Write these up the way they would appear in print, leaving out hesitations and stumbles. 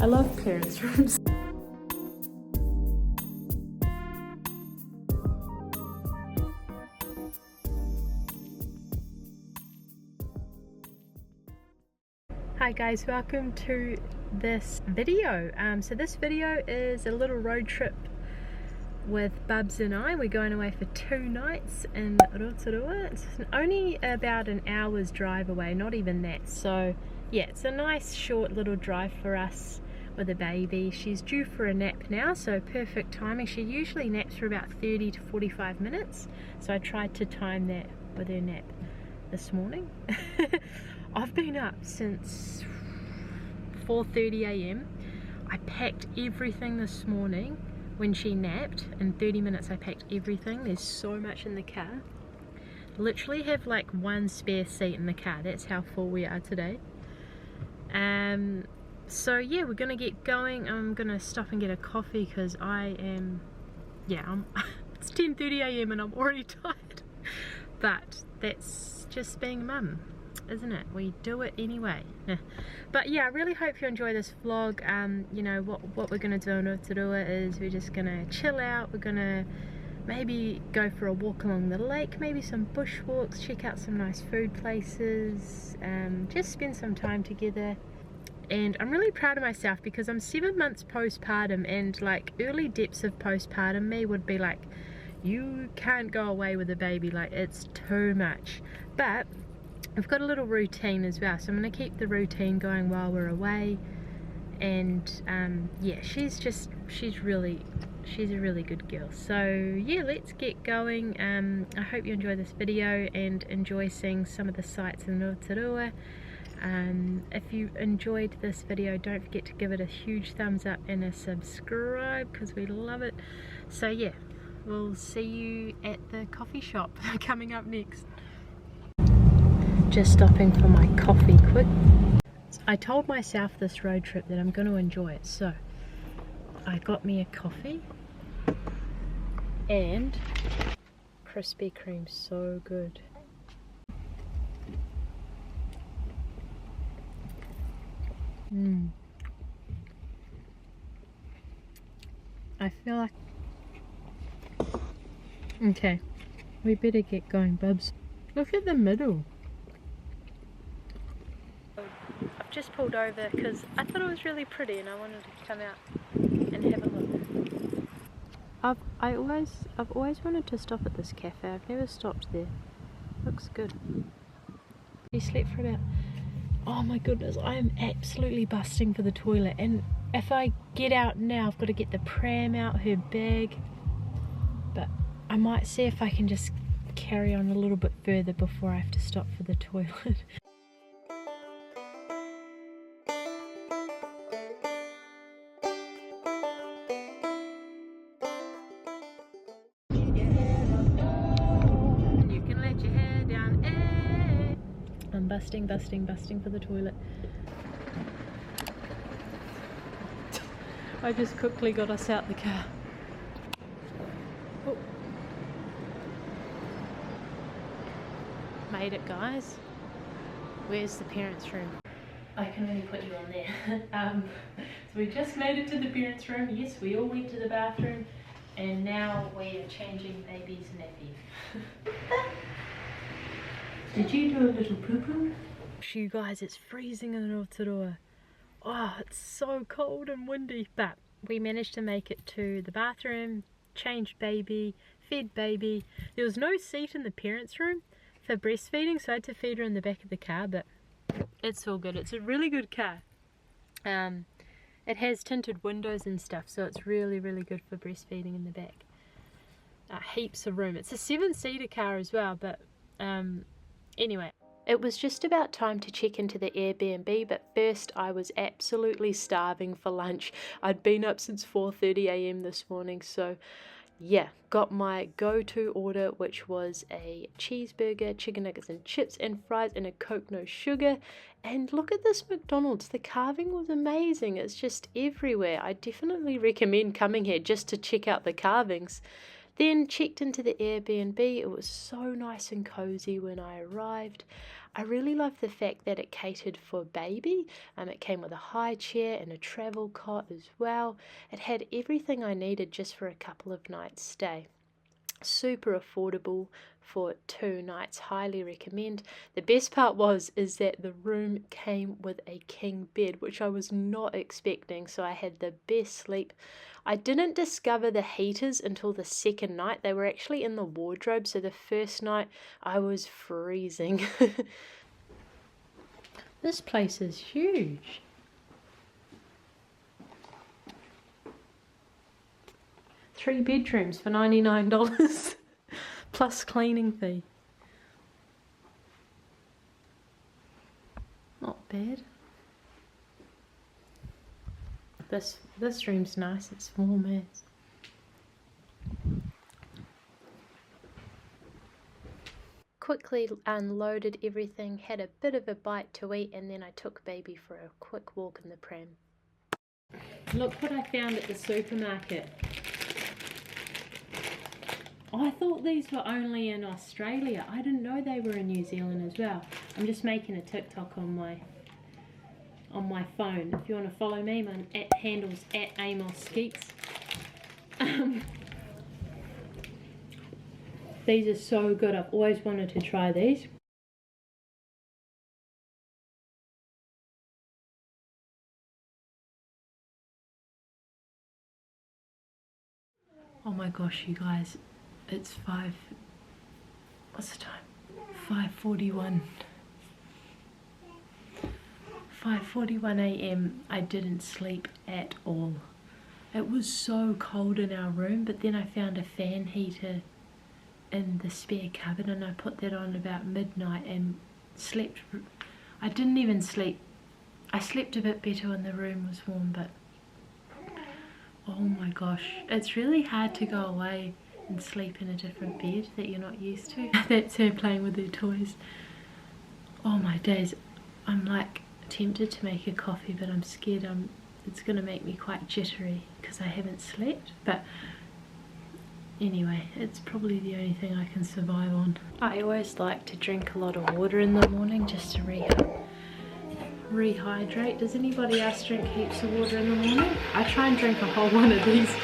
I love parents' rooms. Hi guys, welcome to this video. So this video is a little road trip with Bubs and I. We're going away for 2 nights in Rotorua. It's only about an hour's drive away, not even that. So yeah, it's a nice short little drive for us with a baby. She's due for a nap now, so perfect timing. She usually naps for about 30 to 45 minutes. So I tried to time that with her nap this morning. I've been up since 4:30 a.m. I packed everything this morning when she napped. In 30 minutes I packed everything. There's so much in the car. Literally have like 1 spare seat in the car. That's how full we are today. So yeah, we're gonna get going. I'm gonna stop and get a coffee because it's 10:30 a.m. and I'm already tired. But that's just being a mum, isn't it? We do it anyway. But yeah, I really hope you enjoy this vlog. You know what we're gonna do in Rotorua is we're just gonna chill out. We're gonna maybe go for a walk along the lake, maybe some bushwalks, check out some nice food places, just spend some time together. And I'm really proud of myself because I'm 7 months postpartum, and like early depths of postpartum me would be like, you can't go away with a baby, like it's too much. But I've got a little routine as well, so I'm going to keep the routine going while we're away. And yeah, she's a really good girl. So yeah, let's get going. I hope you enjoy this video and enjoy seeing some of the sights in Rotorua. If you enjoyed this video, don't forget to give it a huge thumbs up and a subscribe because we love it. So yeah, we'll see you at the coffee shop coming up next. Just stopping for my coffee quick. I told myself this road trip that I'm going to enjoy it, so I got me a coffee and Krispy Kreme, so good. I feel like... Okay, we better get going, Bubs. Look at the middle. I've just pulled over because I thought it was really pretty and I wanted to come out and have a look. I've always wanted to stop at this cafe. I've never stopped there. Looks good. He slept for about... Oh my goodness, I am absolutely busting for the toilet, and if I get out now I've got to get the pram out, her bag, but I might see if I can just carry on a little bit further before I have to stop for the toilet. You can let your hair down. I'm busting for the toilet. I just quickly got us out the car. Oh. Made it, guys. Where's the parents' room? I can only put you on there. So we just made it to the parents' room. Yes, we all went to the bathroom, and now we are changing baby's nappy. Did you do a little poo-poo? You guys, it's freezing in Rotorua. Oh, it's so cold and windy. But we managed to make it to the bathroom, changed baby, fed baby. There was no seat in the parents' room for breastfeeding, so I had to feed her in the back of the car, but it's all good. It's a really good car. It has tinted windows and stuff, so it's really good for breastfeeding in the back. Heaps of room. It's a 7-seater car as well, but anyway, it was just about time to check into the AirBNB, but first I was absolutely starving for lunch. I'd been up since 4:30 a.m. this morning, so yeah, got my go-to order, which was a cheeseburger, chicken nuggets and chips and fries, and a Coke no sugar. And look at this McDonald's. The carving was amazing. It's just everywhere. I definitely recommend coming here just to check out the carvings. Then checked into the Airbnb. It was so nice and cozy when I arrived. I really loved the fact that it catered for baby. It came with a high chair and a travel cot as well. It had everything I needed just for a couple of nights stay. Super affordable for 2 nights, highly recommend. The best part is that the room came with a king bed, which I was not expecting, so I had the best sleep. I didn't discover the heaters until the second night. They were actually in the wardrobe, so the first night I was freezing. This place is huge. Three bedrooms for $99 plus cleaning fee. Not bad. This room's nice. It's warm as. Quickly unloaded everything, had a bit of a bite to eat, and then I took baby for a quick walk in the pram. Look what I found at the supermarket. I thought these were only in Australia. I didn't know they were in New Zealand as well. I'm just making a TikTok on my phone. If you want to follow me, my handle's @AmosSkeets. These are so good. I've always wanted to try these. Oh my gosh, you guys. It's what's the time? 5:41. 5:41 a.m. I didn't sleep at all. It was so cold in our room, but then I found a fan heater in the spare cupboard and I put that on about midnight and slept. I didn't even sleep. I slept a bit better when the room was warm, but oh my gosh, it's really hard to go away and sleep in a different bed that you're not used to. That's her playing with her toys. Oh my days, I'm like tempted to make a coffee, but I'm scared it's gonna make me quite jittery because I haven't slept. But anyway, it's probably the only thing I can survive on. I always like to drink a lot of water in the morning just to rehydrate. Does anybody else drink heaps of water in the morning? I try and drink a whole one of these.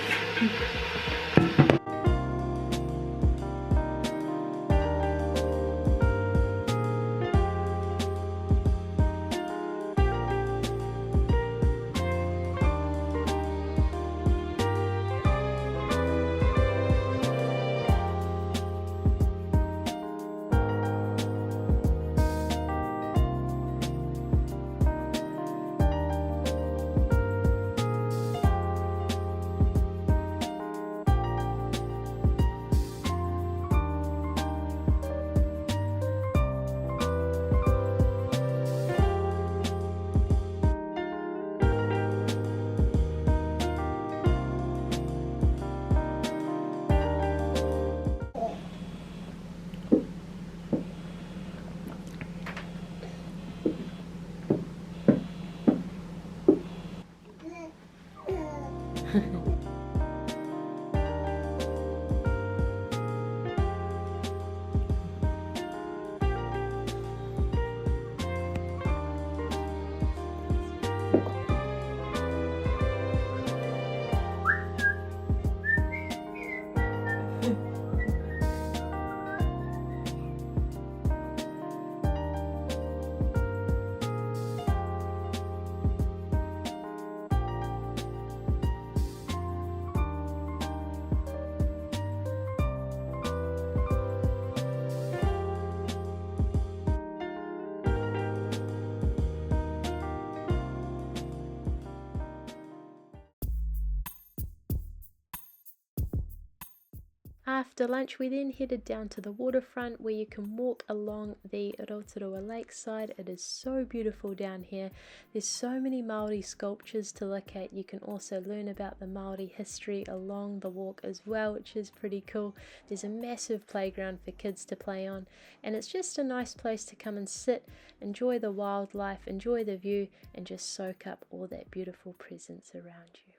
After lunch, we then headed down to the waterfront where you can walk along the Rotorua lakeside. It is so beautiful down here. There's so many Māori sculptures to look at. You can also learn about the Māori history along the walk as well, which is pretty cool. There's a massive playground for kids to play on, and it's just a nice place to come and sit, enjoy the wildlife, enjoy the view, and just soak up all that beautiful presence around you.